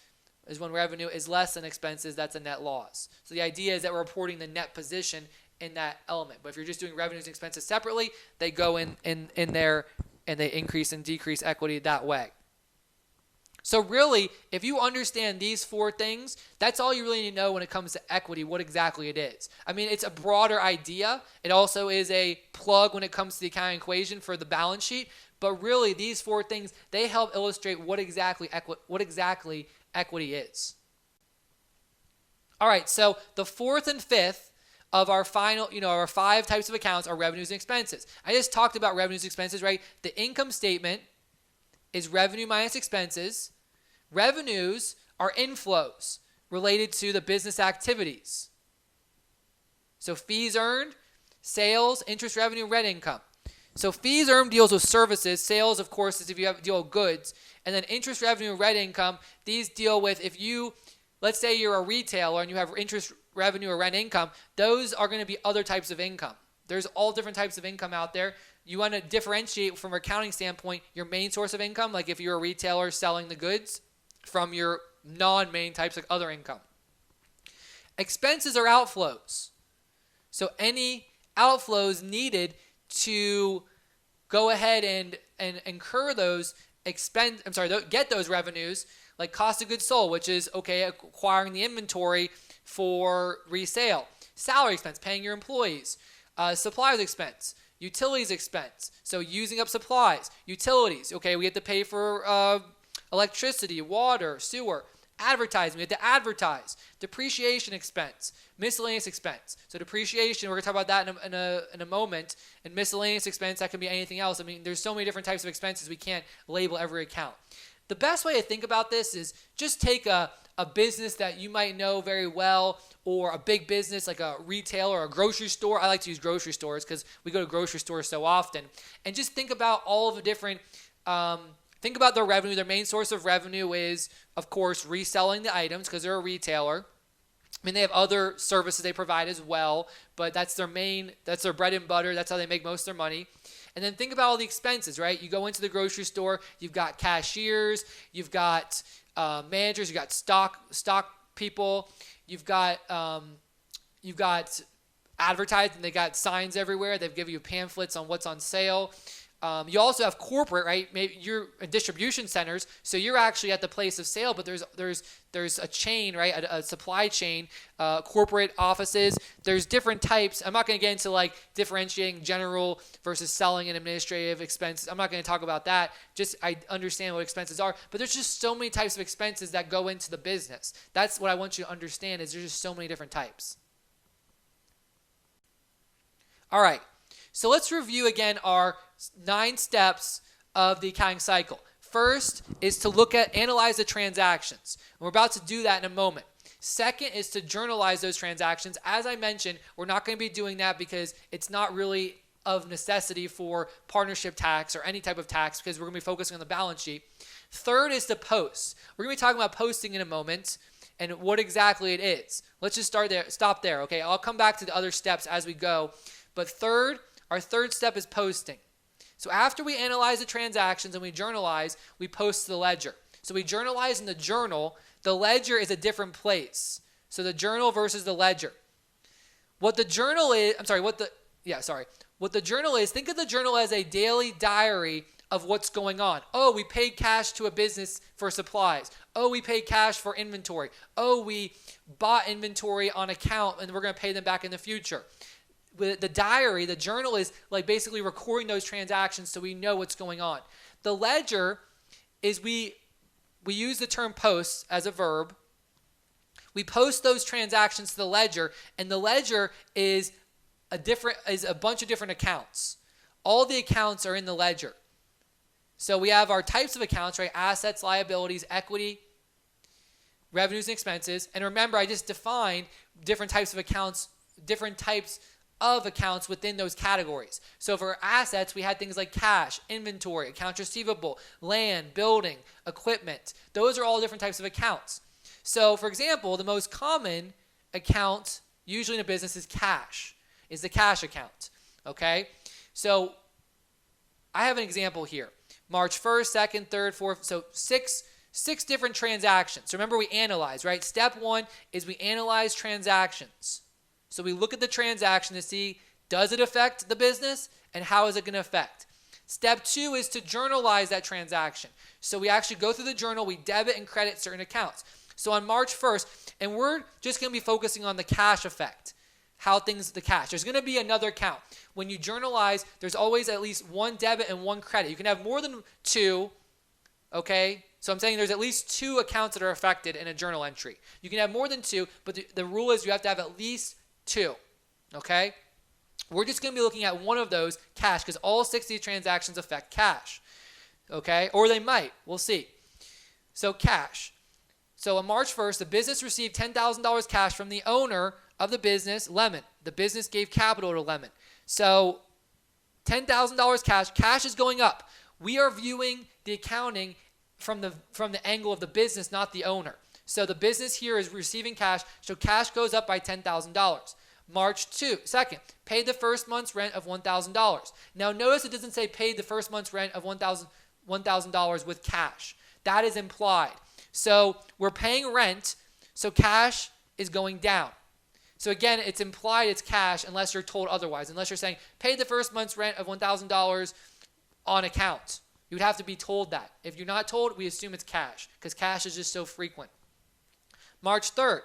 is when revenue is less than expenses. That's a net loss. So the idea is that we're reporting the net position in that element. But if you're just doing revenues and expenses separately, they go in there and they increase and decrease equity that way. So really, if you understand these 4 things, that's all you really need to know when it comes to equity, what exactly it is. I mean, it's a broader idea. It also is a plug when it comes to the accounting equation for the balance sheet. But really, these 4 things, they help illustrate what exactly equity is. All right, so the 4th and 5th of our final, our 5 types of accounts are revenues and expenses. I just talked about revenues and expenses, right? The income statement is revenue minus expenses. Revenues are inflows related to the business activities. So fees earned, sales, interest revenue, rent income. So fees earned deals with services. Sales, of course, is if you deal with goods. And then interest revenue, rent income, these deal with if you, let's say you're a retailer and you have interest revenue or rent income, those are going to be other types of income. There's all different types of income out there. You want to differentiate from an accounting standpoint your main source of income, like if you're a retailer selling the goods, from your non-main types of other income. Expenses are outflows. So any outflows needed to go ahead and incur those get those revenues, like cost of goods sold, which is acquiring the inventory for resale. Salary expense, paying your employees. Suppliers expense. Utilities expense, so using up supplies. Utilities, we have to pay for electricity, water, sewer. Advertising, we have to advertise. Depreciation expense, miscellaneous expense. So depreciation, we're going to talk about that in a moment. And miscellaneous expense, that can be anything else. I mean, there's so many different types of expenses, we can't label every account. The best way to think about this is just take a business that you might know very well, or a big business like a retailer or a grocery store. I like to use grocery stores because we go to grocery stores so often. And just think about all of the different, think about their revenue. Their main source of revenue is, of course, reselling the items because they're a retailer. I mean, they have other services they provide as well, but that's their bread and butter. That's how they make most of their money. And then think about all the expenses, right? You go into the grocery store, you've got cashiers, you've got managers, you've got stock people, you've got advertising. They got signs everywhere. They've given you pamphlets on what's on sale. You also have corporate, right? Maybe you're in distribution centers, so you're actually at the place of sale, but there's a chain, right? A supply chain, corporate offices. There's different types. I'm not going to get into like differentiating general versus selling and administrative expenses. I'm not going to talk about that. Just I understand what expenses are, but there's just so many types of expenses that go into the business. That's what I want you to understand is there's just so many different types. All right. So let's review again our 9 steps of the accounting cycle. First is to analyze the transactions. And we're about to do that in a moment. Second is to journalize those transactions. As I mentioned, we're not going to be doing that because it's not really of necessity for partnership tax or any type of tax because we're going to be focusing on the balance sheet. Third is to post. We're going to be talking about posting in a moment and what exactly it is. Let's just stop there, okay? I'll come back to the other steps as we go. But our third step is posting. So after we analyze the transactions and we journalize, we post to the ledger. So we journalize in the journal. The ledger is a different place. So the journal versus the ledger. What the journal is, what the journal is, think of the journal as a daily diary of what's going on. Oh, we paid cash to a business for supplies. Oh, we paid cash for inventory. Oh, we bought inventory on account and we're going to pay them back in the future. The diary, the journal is like basically recording those transactions so we know what's going on. The ledger is we use the term post as a verb. We post those transactions to the ledger, and the ledger is a bunch of different accounts. All the accounts are in the ledger. So we have our types of accounts, right? Assets, liabilities, equity, revenues, and expenses. And remember, I just defined different types of accounts, different types of accounts within those categories. So for assets, we had things like cash, inventory, accounts receivable, land, building, equipment. Those are all different types of accounts. So for example, the most common account usually in a business is cash, is the cash account. Okay? So I have an example here. March 1st, 2nd, 3rd, 4th, so six different transactions. So remember, we analyze, right? Step one is we analyze transactions. So we look at the transaction to see, does it affect the business and how is it going to affect? Step two is to journalize that transaction. So we actually go through the journal, we debit and credit certain accounts. So on March 1st, and we're just going to be focusing on the cash effect, the cash. There's going to be another account. When you journalize, there's always at least one debit and one credit. You can have more than two, okay? So I'm saying there's at least two accounts that are affected in a journal entry. You can have more than two, but the rule is you have to have at least two, okay? We're just going to be looking at one of those, cash, because all 60 transactions affect cash, okay? Or they might. We'll see. So cash. So on March 1st, the business received $10,000 cash from the owner of the business, Lemon. The business gave capital to Lemon. So $10,000 cash. Cash is going up. We are viewing the accounting from the angle of the business, not the owner. So the business here is receiving cash, so cash goes up by $10,000. March 2nd, paid the first month's rent of $1,000. Now notice it doesn't say paid the first month's rent of $1,000 with cash. That is implied. So we're paying rent, so cash is going down. So again, it's implied it's cash unless you're told otherwise. Unless you're saying paid the first month's rent of $1,000 on account. You would have to be told that. If you're not told, we assume it's cash because cash is just so frequent. March 3rd,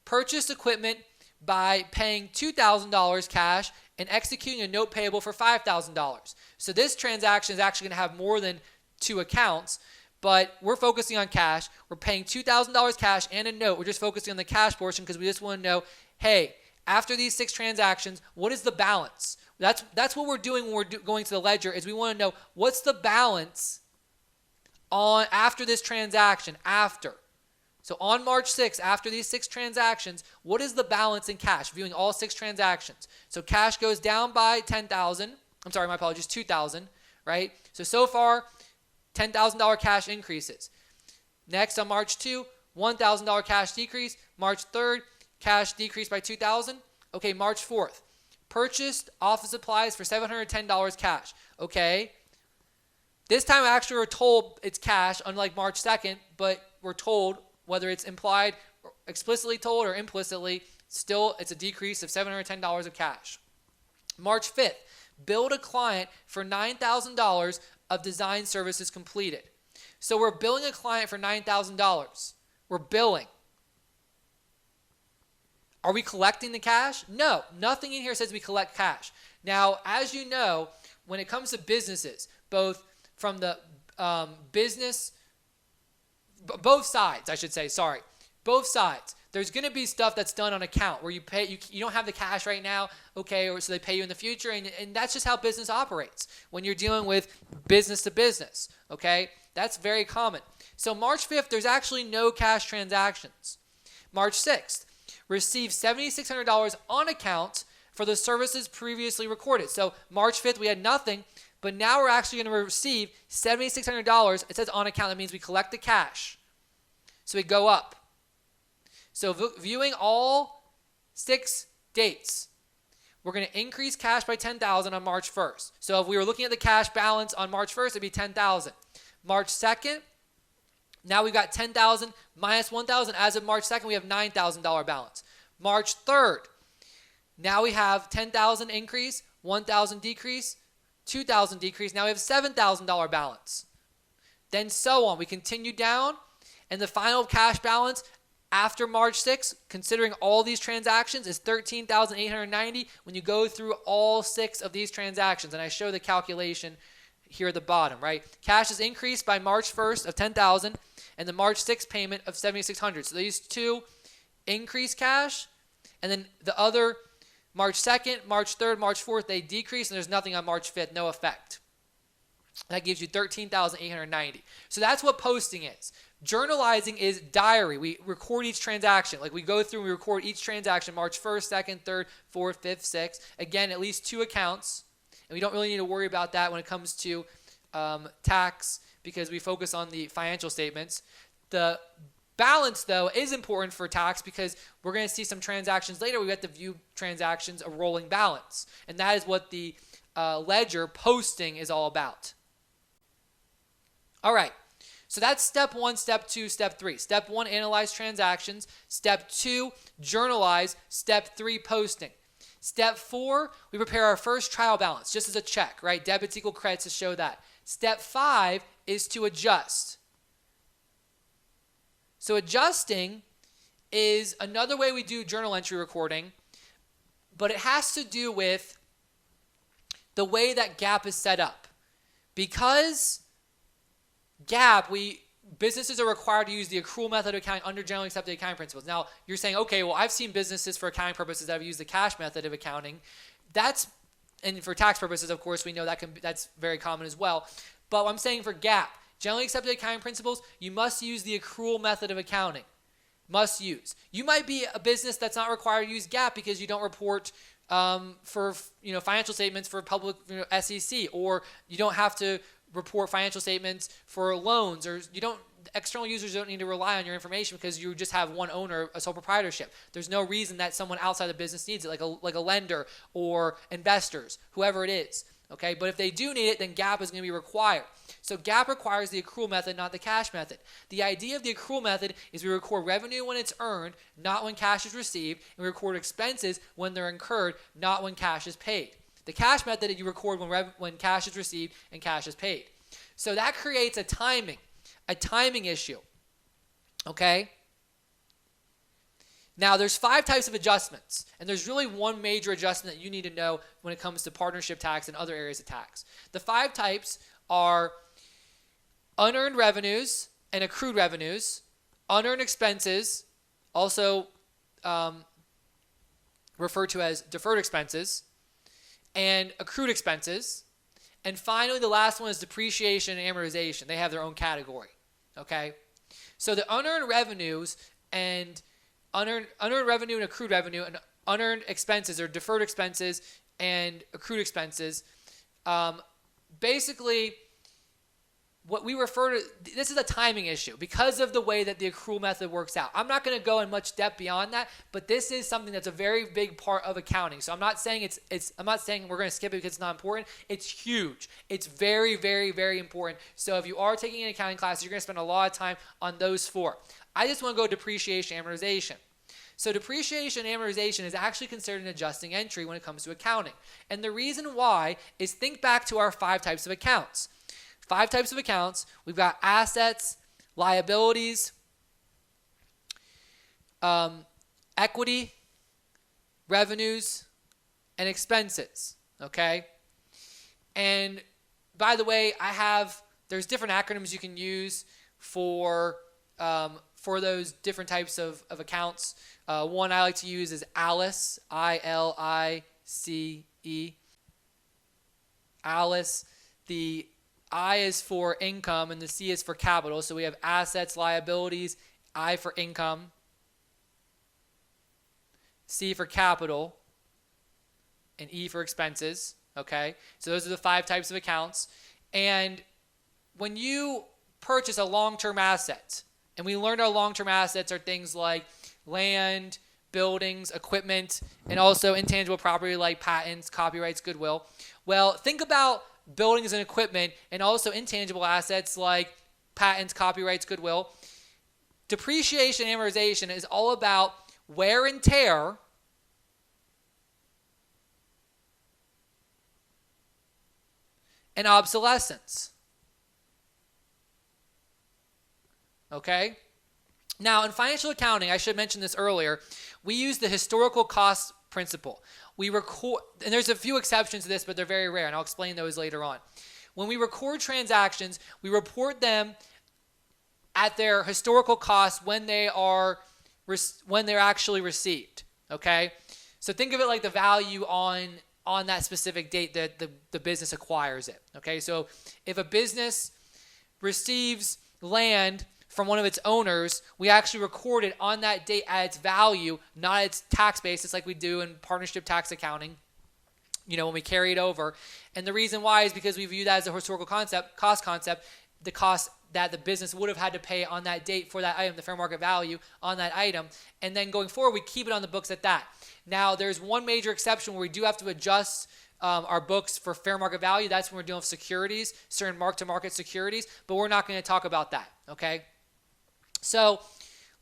purchased equipment by paying $2,000 cash and executing a note payable for $5,000. So this transaction is actually going to have more than two accounts, but we're focusing on cash. We're paying $2,000 cash and a note. We're just focusing on the cash portion because we just want to know, hey, after these 6 transactions, what is the balance? That's what we're doing when we're going to the ledger is we want to know what's the balance on after this transaction, after. So on March 6th, after these 6 transactions, what is the balance in cash, viewing all 6 transactions? So cash goes down by $10,000. I'm sorry, my apologies, $2,000, right? So far, $10,000 cash increases. Next on March 2, $1,000 cash decrease. March 3rd, cash decreased by $2,000. Okay, March 4th. Purchased office supplies for $710 cash. Okay. This time actually we're told it's cash, unlike March 2nd, but we're told whether it's implied, or explicitly told or implicitly, still it's a decrease of $710 of cash. March 5th, billed a client for $9,000 of design services completed. So we're billing a client for $9,000. We're billing. Are we collecting the cash? No, nothing in here says we collect cash. Now, as you know, when it comes to businesses, both from the business, both sides, I should say, sorry, both sides, there's going to be stuff that's done on account where you pay, you don't have the cash right now, okay, or so they pay you in the future, and that's just how business operates when you're dealing with business to business, okay? That's very common. So March 5th, there's actually no cash transactions. March 6th, received $7,600 on account for the services previously recorded. So March 5th, we had nothing, but now we're actually going to receive $7,600. It says on account. That means we collect the cash. So we go up. So viewing all 6 dates, we're going to increase cash by $10,000 on March 1st. So if we were looking at the cash balance on March 1st, it'd be $10,000. March 2nd, now we've got $10,000 minus $1,000. As of March 2nd, we have $9,000 balance. March 3rd, now we have $10,000 increase, $1,000 decrease, $2,000 decrease. Now we have $7,000 balance. Then so on. We continue down, and the final cash balance after March 6th, considering all these transactions, is $13,890 when you go through all 6 of these transactions. And I show the calculation here at the bottom, right? Cash is increased by March 1st of $10,000 and the March 6th payment of $7,600. So these two increase cash, and then the other March 2nd, March 3rd, March 4th, they decrease, and there's nothing on March 5th, no effect. That gives you 13,890. So that's what posting is. Journalizing is diary. We record each transaction. Like we go through and we record each transaction, March 1st, 2nd, 3rd, 4th, 5th, 6th. Again, at least 2 accounts. And we don't really need to worry about that when it comes to tax because we focus on the financial statements. The balance, though, is important for tax because we're going to see some transactions later. We have to view transactions a rolling balance. And that is what the ledger posting is all about. All right. So that's step 1, step 2, step 3. Step 1, analyze transactions. Step 2, journalize. Step 3, posting. Step 4, we prepare our first trial balance, just as a check, right? Debits equal credits to show that. Step 5 is to adjust. So adjusting is another way we do journal entry recording, but it has to do with the way that GAAP is set up. Because GAAP, businesses are required to use the accrual method of accounting under generally accepted accounting principles. Now, you're saying, okay, well, I've seen businesses for accounting purposes that have used the cash method of accounting. And for tax purposes, of course, we know that's very common as well. But I'm saying for GAAP, generally accepted accounting principles, you must use the accrual method of accounting. Must use. You might be a business that's not required to use GAAP because you don't report for financial statements for public SEC, or you don't have to report financial statements for loans, or external users don't need to rely on your information because you just have one owner, a sole proprietorship. There's no reason that someone outside the business needs it, like a lender or investors, whoever it is. Okay, but if they do need it, then GAAP is going to be required. So GAAP requires the accrual method, not the cash method. The idea of the accrual method is we record revenue when it's earned, not when cash is received, and we record expenses when they're incurred, not when cash is paid. The cash method, you record when cash is received and cash is paid. So that creates a timing issue. Okay? Now, there's 5 types of adjustments, and there's really one major adjustment that you need to know when it comes to partnership tax and other areas of tax. The 5 types are unearned revenues and accrued revenues, unearned expenses, also referred to as deferred expenses, and accrued expenses. And finally, the last one is depreciation and amortization. They have their own category. Okay? So the unearned revenues and unearned revenue and accrued revenue and unearned expenses or deferred expenses and accrued expenses, basically what we refer to, this is a timing issue because of the way that the accrual method works out. I'm not going to go in much depth beyond that, but this is something that's a very big part of accounting. So I'm not saying I'm not saying we're going to skip it because it's not important. It's huge. It's very, very, very important. So if you are taking an accounting class, you're going to spend a lot of time on those 4. I just want to go depreciation, amortization. So depreciation and amortization is actually considered an adjusting entry when it comes to accounting. And the reason why is think back to our 5 types of accounts. 5 types of accounts. We've got assets, liabilities, equity, revenues, and expenses. Okay? And by the way, there's different acronyms you can use for those different types of accounts. One I like to use is ALICE, I-L-I-C-E. ALICE. The I is for income and the C is for capital. So we have assets, liabilities, I for income, C for capital, and E for expenses. Okay, so those are the 5 types of accounts. And when you purchase a long-term asset, and we learned our long-term assets are things like land, buildings, equipment, and also intangible property like patents, copyrights, goodwill. Well, think about buildings and equipment and also intangible assets like patents, copyrights, goodwill. Depreciation and amortization is all about wear and tear and obsolescence. Okay? Now, in financial accounting, I should mention this earlier, we use the historical cost principle. We record, and there's a few exceptions to this, but they're very rare, and I'll explain those later on. When we record transactions, we report them at their historical cost when they're actually received. Okay? So think of it like the value on on that specific date that the business acquires it. Okay, so if a business receives land from one of its owners, we actually record it on that date at its value, not its tax basis like we do in partnership tax accounting, when we carry it over. And the reason why is because we view that as a historical cost concept, the cost that the business would have had to pay on that date for that item, the fair market value on that item. And then going forward, we keep it on the books at that. Now, there's one major exception where we do have to adjust our books for fair market value. That's when we're dealing with securities, certain mark-to-market securities, but we're not going to talk about that, okay? So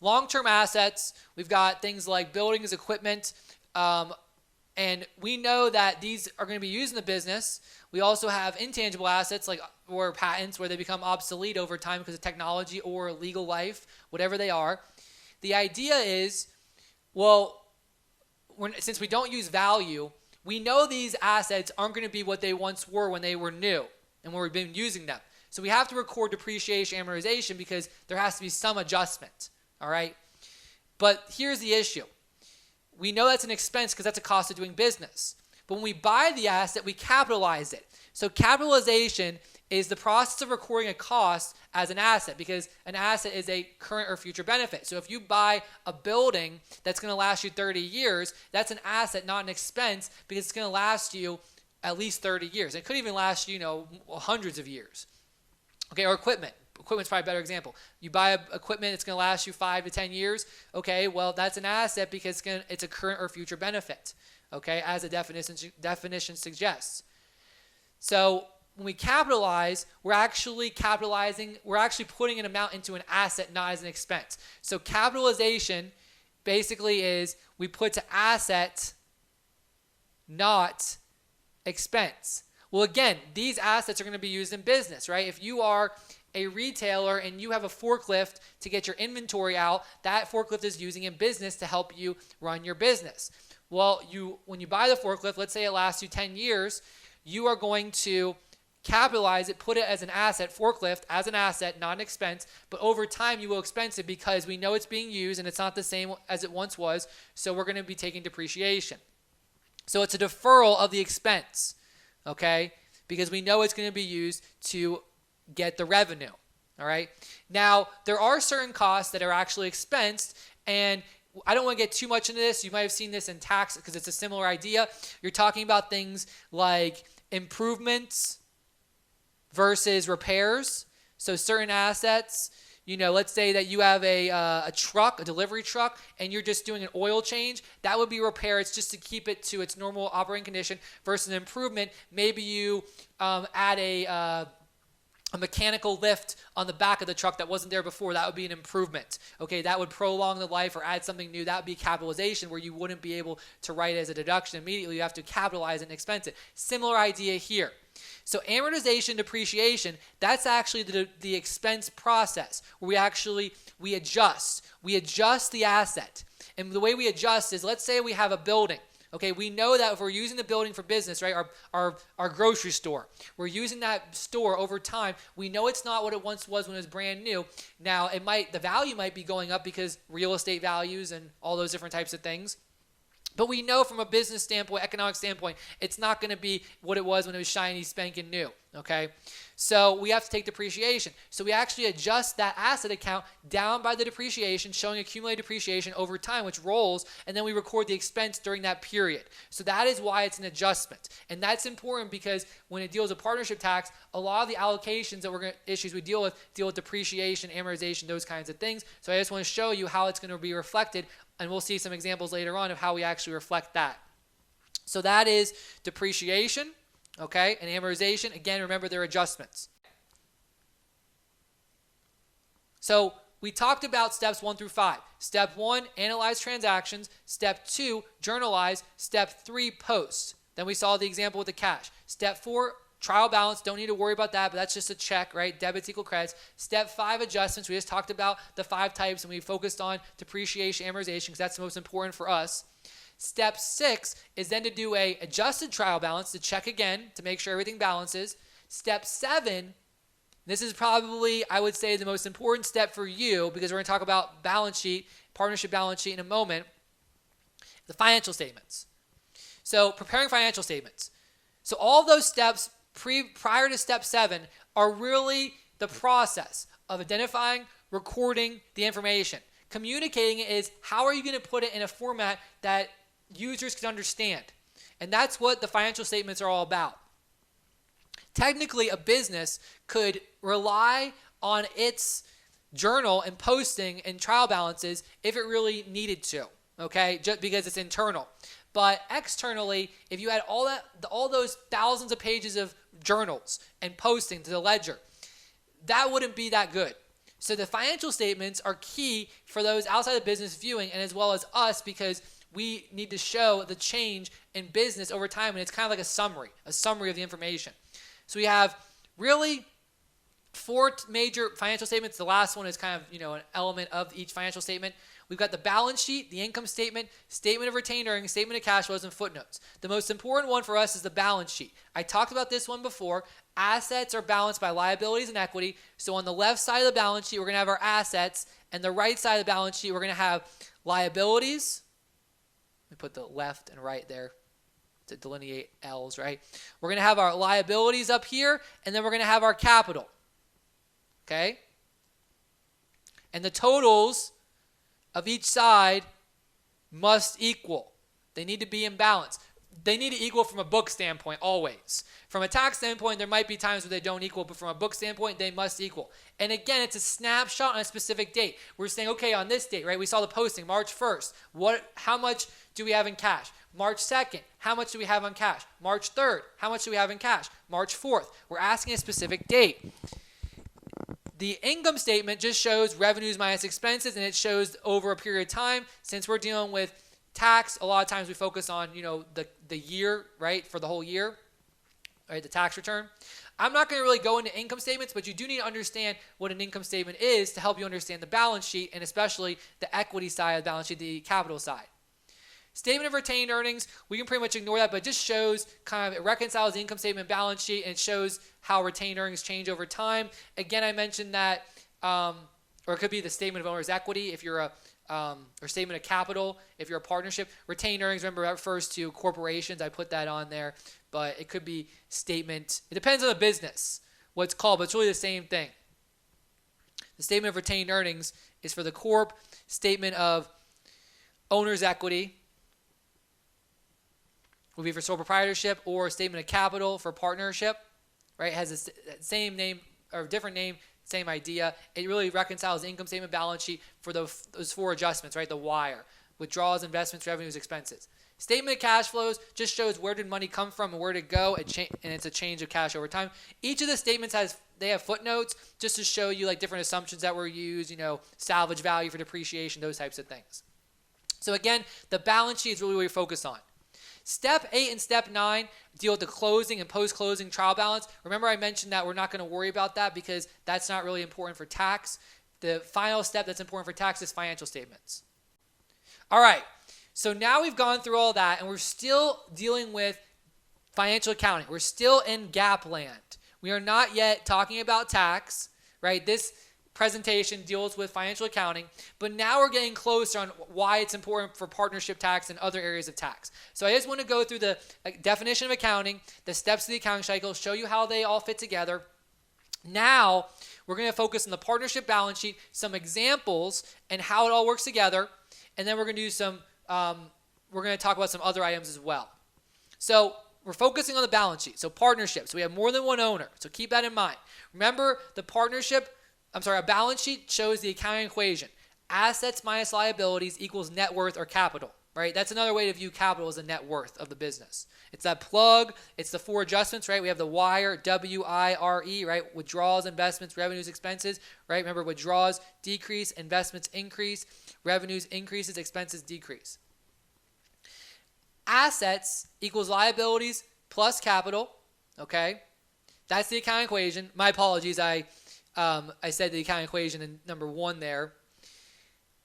long-term assets, we've got things like buildings, equipment, and we know that these are going to be used in the business. We also have intangible assets or patents where they become obsolete over time because of technology or legal life, whatever they are. The idea is, since we don't use value, we know these assets aren't going to be what they once were when they were new and when we've been using them. So we have to record depreciation, amortization because there has to be some adjustment, all right? But here's the issue. We know that's an expense because that's a cost of doing business. But when we buy the asset, we capitalize it. So capitalization is the process of recording a cost as an asset because an asset is a current or future benefit. So if you buy a building that's going to last you 30 years, that's an asset, not an expense, because it's going to last you at least 30 years. It could even last you, hundreds of years. Okay, or equipment. Equipment's probably a better example. You buy equipment, it's going to last you 5 to 10 years. Okay, well, that's an asset because it's a current or future benefit, okay, as the definition suggests. So when we capitalize, we're actually putting an amount into an asset, not as an expense. So capitalization basically is we put to asset, not expense. Well, again, these assets are going to be used in business, right? If you are a retailer and you have a forklift to get your inventory out, that forklift is using in business to help you run your business. Well, when you buy the forklift, let's say it lasts you 10 years, you are going to capitalize it, put it as an asset, forklift as an asset, not an expense, but over time you will expense it because we know it's being used and it's not the same as it once was, so we're going to be taking depreciation. So it's a deferral of the expense, okay, because we know it's going to be used to get the revenue, all right? Now, there are certain costs that are actually expensed, and I don't want to get too much into this. You might have seen this in tax because it's a similar idea. You're talking about things like improvements versus repairs. So certain assets, let's say that you have a truck, a delivery truck, and you're just doing an oil change. That would be repair. It's just to keep it to its normal operating condition versus an improvement. Maybe you add a mechanical lift on the back of the truck that wasn't there before. That would be an improvement. Okay, that would prolong the life or add something new. That would be capitalization where you wouldn't be able to write it as a deduction immediately. You have to capitalize it and expense it. Similar idea here. So amortization, depreciation, that's actually the expense process where we adjust the asset. And the way we adjust is, let's say we have a building. Okay, we know that if we're using the building for business, right, our grocery store, we're using that store over time. We know it's not what it once was when it was brand new. Now, the value might be going up because real estate values and all those different types of things. But we know from a business standpoint, economic standpoint, it's not going to be what it was when it was shiny, spanking new, okay? So we have to take depreciation. So we actually adjust that asset account down by the depreciation, showing accumulated depreciation over time, which rolls, and then we record the expense during that period. So that is why it's an adjustment. And that's important because when it deals with partnership tax, a lot of the allocations that issues we deal with depreciation, amortization, those kinds of things. So I just want to show you how it's going to be reflected, and we'll see some examples later on of how we actually reflect that. So that is depreciation, okay, and amortization. Again, remember they're adjustments. So we talked about steps 1 through 5. Step 1, analyze transactions. Step 2, journalize. Step 3, post. Then we saw the example with the cash. Step 4, trial balance. Don't need to worry about that, but that's just a check, right? Debits equal credits. Step 5, adjustments. We just talked about the 5 types, and we focused on depreciation, amortization, because that's the most important for us. Step 6 is then to do a adjusted trial balance to check again to make sure everything balances. Step 7, this is probably, I would say, the most important step for you because we're going to talk about balance sheet, partnership balance sheet in a moment, the financial statements. So preparing financial statements. So all those steps prior to step 7 are really the process of identifying, recording the information. Communicating it is how are you going to put it in a format that users can understand. And that's what the financial statements are all about. Technically, a business could rely on its journal and posting and trial balances if it really needed to, okay, just because it's internal. But externally, if you had all those thousands of pages of journals and posting to the ledger, that wouldn't be that good. So the financial statements are key for those outside the business viewing and as well as us because we need to show the change in business over time, and it's kind of like a summary of the information. So we have really 4 major financial statements. The last one is kind of, an element of each financial statement. We've got the balance sheet, the income statement, statement of retained earnings, statement of cash flows, and footnotes. The most important one for us is the balance sheet. I talked about this one before. Assets are balanced by liabilities and equity. So on the left side of the balance sheet, we're going to have our assets, and the right side of the balance sheet, we're going to have liabilities. Let me put the left and right there to delineate L's, right? We're going to have our liabilities up here, and then we're going to have our capital. Okay? And the totals of each side must equal. They need to be in balance. They need to equal from a book standpoint always. From a tax standpoint, there might be times where they don't equal, but from a book standpoint, they must equal. And again, it's a snapshot on a specific date. We're saying, okay, on this date, right? We saw the posting, March 1st. How much do we have in cash? March 2nd, how much do we have on cash? March 3rd, how much do we have in cash? March 4th. We're asking a specific date. The income statement just shows revenues minus expenses, and it shows over a period of time. Since we're dealing with tax, a lot of times we focus on, the year, right, for the whole year, right, the tax return. I'm not going to really go into income statements, but you do need to understand what an income statement is to help you understand the balance sheet, and especially the equity side of the balance sheet, the capital side. Statement of retained earnings, we can pretty much ignore that, but it just shows it reconciles the income statement balance sheet, and it shows how retained earnings change over time. Again, I mentioned that, or it could be the statement of owner's equity if you're or statement of capital if you're a partnership. Retained earnings, remember, that refers to corporations. I put that on there, but it could be statement. It depends on the business, what it's called, but it's really the same thing. The statement of retained earnings is for the corp. Statement of owner's equity would be for sole proprietorship, or a statement of capital for partnership, right? It has the same name or different name, same idea. It really reconciles the income statement balance sheet for those 4 adjustments, right? The wire, withdrawals, investments, revenues, expenses. Statement of cash flows just shows where did money come from and where did it go, and it's a change of cash over time. Each of the statements they have footnotes just to show you different assumptions that were used, salvage value for depreciation, those types of things. So again, the balance sheet is really what you're focused on. Step 8 and Step 9 deal with the closing and post-closing trial balance. Remember I mentioned that we're not going to worry about that because that's not really important for tax. The final step that's important for tax is financial statements. All right, so now we've gone through all that, and we're still dealing with financial accounting. We're still in GAAP land. We are not yet talking about tax, right? This presentation deals with financial accounting, but now we're getting closer on why it's important for partnership tax and other areas of tax. So I just want to go through the definition of accounting, the steps of the accounting cycle, show you how they all fit together. Now we're going to focus on the partnership balance sheet, some examples, and how it all works together, and then we're going to do we're going to talk about some other items as well. So we're focusing on the balance sheet. So partnerships, we have more than one owner, so keep that in mind. Remember, a balance sheet shows the accounting equation. Assets minus liabilities equals net worth or capital, right? That's another way to view capital as the net worth of the business. It's that plug. It's the 4 adjustments, right? We have the wire, W-I-R-E, right? Withdrawals, investments, revenues, expenses, right? Remember, withdrawals decrease, investments increase, revenues increases, expenses decrease. Assets equals liabilities plus capital, okay? That's the accounting equation. My apologies, I said the accounting equation in number 1 there.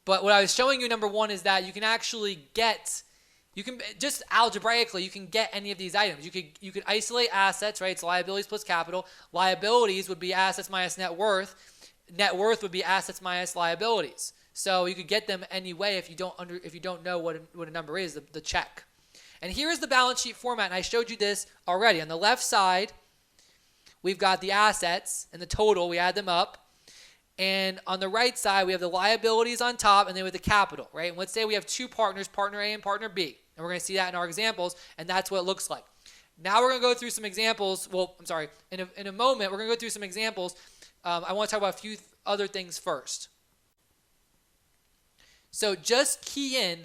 But what I was showing you number 1 is that you can actually just algebraically, you can get any of these items. You could isolate assets, right? It's liabilities plus capital. Liabilities would be assets minus net worth. Net worth would be assets minus liabilities. So you could get them any way if you don't know what a number is, the check. And here is the balance sheet format, and I showed you this already. On the left side, we've got the assets and the total. We add them up. And on the right side, we have the liabilities on top, and then with the capital, right? And let's say we have two partners, partner A and partner B. And we're going to see that in our examples, and that's what it looks like. Now we're going to go through some examples. Well, I'm sorry. In a moment, we're going to go through some examples. I want to talk about a few other things first. So just key in,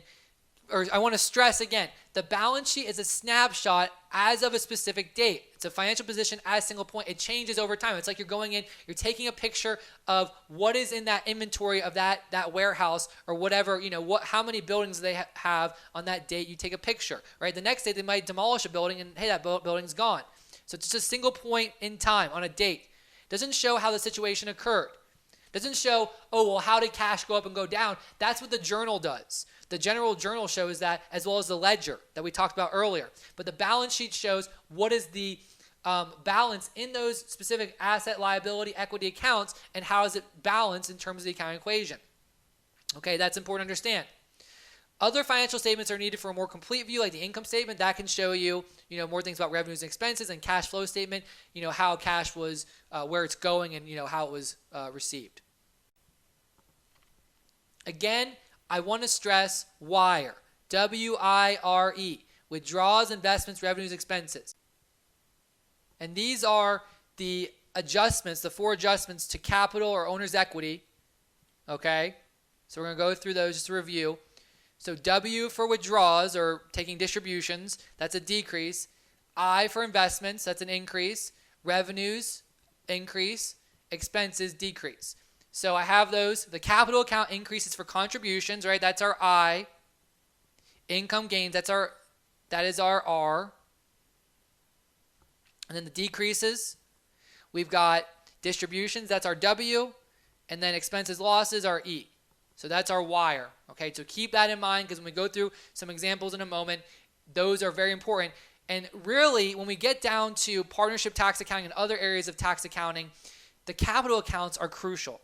or I want to stress again, the balance sheet is a snapshot as of a specific date. It's a financial position at a single point. It changes over time. It's like you're going in, you're taking a picture of what is in that inventory of that warehouse or whatever, how many buildings they have on that date. You take a picture, right? The next day they might demolish a building and hey, that building's gone. So it's just a single point in time on a date. Doesn't show how the situation occurred. Doesn't show, oh, well, how did cash go up and go down? That's what the journal does. The general journal shows that, as well as the ledger that we talked about earlier. But the balance sheet shows what is the balance in those specific asset, liability, equity accounts, and how is it balanced in terms of the accounting equation. Okay, that's important to understand. Other financial statements are needed for a more complete view, like the income statement. That can show you, more things about revenues and expenses, and cash flow statement, how cash was, where it's going, and, how it was received. Again, I want to stress WIRE, W-I-R-E, withdrawals, investments, revenues, expenses. And these are the adjustments, the 4 adjustments to capital or owner's equity. Okay, so we're going to go through those just to review. So W for withdrawals or taking distributions, that's a decrease. I for investments, that's an increase. Revenues, increase. Expenses, decrease. So I have those. The capital account increases for contributions, right? That's our I. Income gains, that is our R. And then the decreases, we've got distributions, that's our W. And then expenses, losses, our E. So that's our WIRE. Okay, so keep that in mind because when we go through some examples in a moment, those are very important. And really, when we get down to partnership tax accounting and other areas of tax accounting, the capital accounts are crucial.